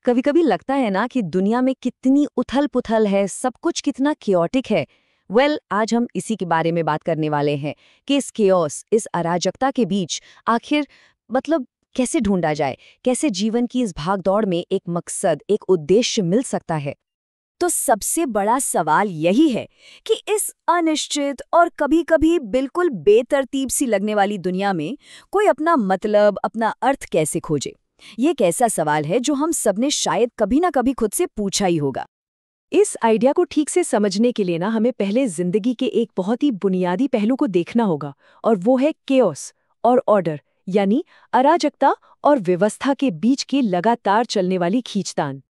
कभी कभी लगता है ना कि दुनिया में कितनी उथल पुथल है, सब कुछ कितना कियोटिक है। आज हम इसी के बारे में बात करने वाले हैं कि इस केओस, इस अराजकता के बीच आखिर कैसे ढूंढा जाए, कैसे जीवन की इस भागदौड़ में एक मकसद, एक उद्देश्य मिल सकता है। तो सबसे बड़ा सवाल यही है कि इस अनिश्चित और कभी-कभी बिल्कुल बेतरतीब सी लगने वाली दुनिया में कोई अपना मतलब, अपना अर्थ कैसे खोजे। ये एक ऐसा सवाल है जो हम सबने शायद कभी ना कभी खुद से पूछा ही होगा। इस आइडिया को ठीक से समझने के लिए ना हमें पहले जिंदगी के एक बहुत ही बुनियादी पहलू को देखना होगा, और वो है केओस और ऑर्डर, यानी अराजकता और व्यवस्था के बीच की लगातार चलने वाली खींचतान।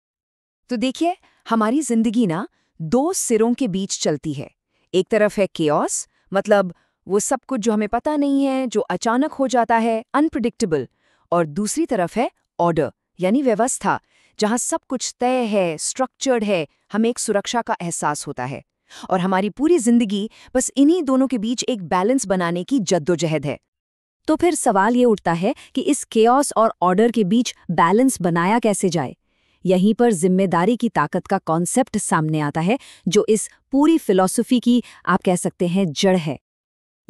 तो देखिए, हमारी जिंदगी ना दो सिरों के बीच चलती है। एक तरफ है केओस, मतलब वो सब कुछ जो हमें पता नहीं है, जो अचानक हो जाता है, अनप्रिडिक्टेबल। और दूसरी तरफ है ऑर्डर, यानी व्यवस्था, जहाँ सब कुछ तय है, स्ट्रक्चर्ड है, हमें एक सुरक्षा का एहसास होता है। और हमारी पूरी जिंदगी बस इन्हीं दोनों के बीच एक बैलेंस बनाने की जद्दोजहद है। तो फिर सवाल ये उठता है कि इस केओस और ऑर्डर के बीच बैलेंस बनाया कैसे जाए। यहीं पर जिम्मेदारी की ताकत का कॉन्सेप्ट सामने आता है, जो इस पूरी फिलॉसफी की आप कह सकते हैं जड़ है।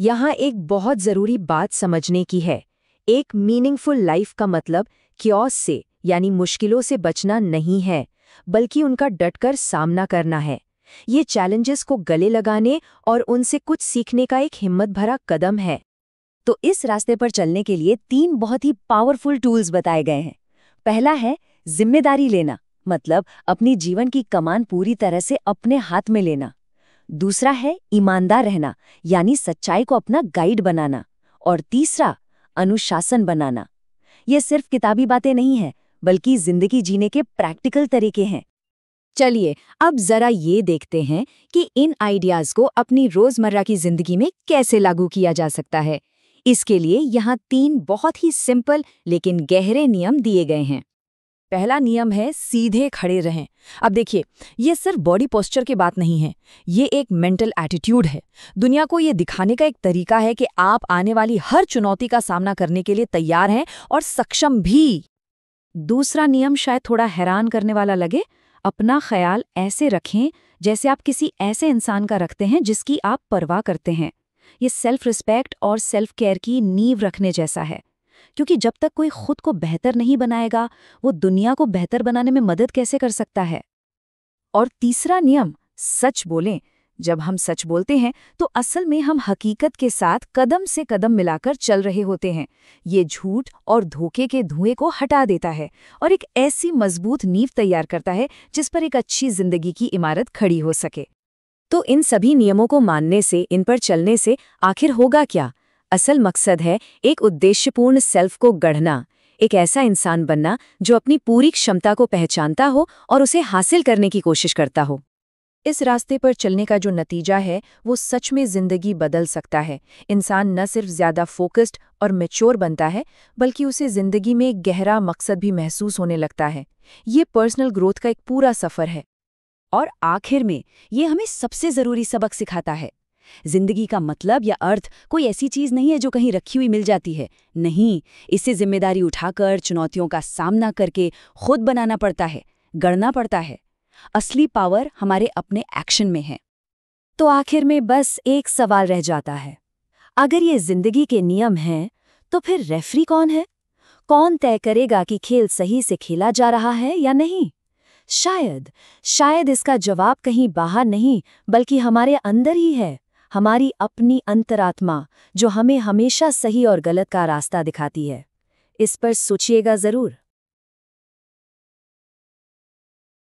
यहाँ एक बहुत जरूरी बात समझने की है। एक मीनिंगफुल लाइफ का मतलब क्योस से, यानी मुश्किलों से बचना नहीं है, बल्कि उनका डटकर सामना करना है। ये चैलेंजेस को गले लगाने और उनसे कुछ सीखने का एक हिम्मत भरा कदम है। तो इस रास्ते पर चलने के लिए 3 बहुत ही पावरफुल टूल्स बताए गए हैं। पहला है जिम्मेदारी लेना, मतलब अपनी जीवन की कमान पूरी तरह से अपने हाथ में लेना। दूसरा है ईमानदार रहना, यानी सच्चाई को अपना गाइड बनाना। और तीसरा अनुशासन बनाना। ये सिर्फ किताबी बातें नहीं हैं, बल्कि जिंदगी जीने के प्रैक्टिकल तरीके हैं। चलिए अब जरा ये देखते हैं कि इन आइडियाज को अपनी रोजमर्रा की जिंदगी में कैसे लागू किया जा सकता है। इसके लिए यहाँ 3 बहुत ही सिंपल लेकिन गहरे नियम दिए गए हैं। पहला नियम है सीधे खड़े रहें। अब देखिए, ये सिर्फ बॉडी पोस्चर की बात नहीं है, ये एक मेंटल एटीट्यूड है। दुनिया को ये दिखाने का एक तरीका है कि आप आने वाली हर चुनौती का सामना करने के लिए तैयार हैं और सक्षम भी। दूसरा नियम शायद थोड़ा हैरान करने वाला लगे। अपना ख्याल ऐसे रखें जैसे आप किसी ऐसे इंसान का रखते हैं जिसकी आप परवाह करते हैं। ये सेल्फ रिस्पेक्ट और सेल्फ केयर की नींव रखने जैसा है, क्योंकि जब तक कोई खुद को बेहतर नहीं बनाएगा, वो दुनिया को बेहतर बनाने में मदद कैसे कर सकता है। और तीसरा नियम, सच बोलें। जब हम सच बोलते हैं तो असल में हम हकीकत के साथ कदम से कदम मिलाकर चल रहे होते हैं। ये झूठ और धोखे के धुएं को हटा देता है और एक ऐसी मजबूत नींव तैयार करता है जिस पर एक अच्छी जिंदगी की इमारत खड़ी हो सके। तो इन सभी नियमों को मानने से, इन पर चलने से आखिर होगा क्या? असल मकसद है एक उद्देश्यपूर्ण सेल्फ को गढ़ना, एक ऐसा इंसान बनना जो अपनी पूरी क्षमता को पहचानता हो और उसे हासिल करने की कोशिश करता हो। इस रास्ते पर चलने का जो नतीजा है वो सच में जिंदगी बदल सकता है। इंसान न सिर्फ ज्यादा फोकस्ड और मैच्योर बनता है, बल्कि उसे जिंदगी में एक गहरा मकसद भी महसूस होने लगता है। ये पर्सनल ग्रोथ का एक पूरा सफर है। और आखिर में ये हमें सबसे जरूरी सबक सिखाता है। जिंदगी का मतलब या अर्थ कोई ऐसी चीज नहीं है जो कहीं रखी हुई मिल जाती है। नहीं, इसे जिम्मेदारी उठाकर, चुनौतियों का सामना करके खुद बनाना पड़ता है, गढ़ना पड़ता है। असली पावर हमारे अपने एक्शन में है। तो आखिर में बस एक सवाल रह जाता है, अगर ये जिंदगी के नियम हैं, तो फिर रेफरी कौन है? कौन तय करेगा कि खेल सही से खेला जा रहा है या नहीं? शायद इसका जवाब कहीं बाहर नहीं, बल्कि हमारे अंदर ही है। हमारी अपनी अंतरात्मा, जो हमें हमेशा सही और गलत का रास्ता दिखाती है। इस पर सोचिएगा जरूर।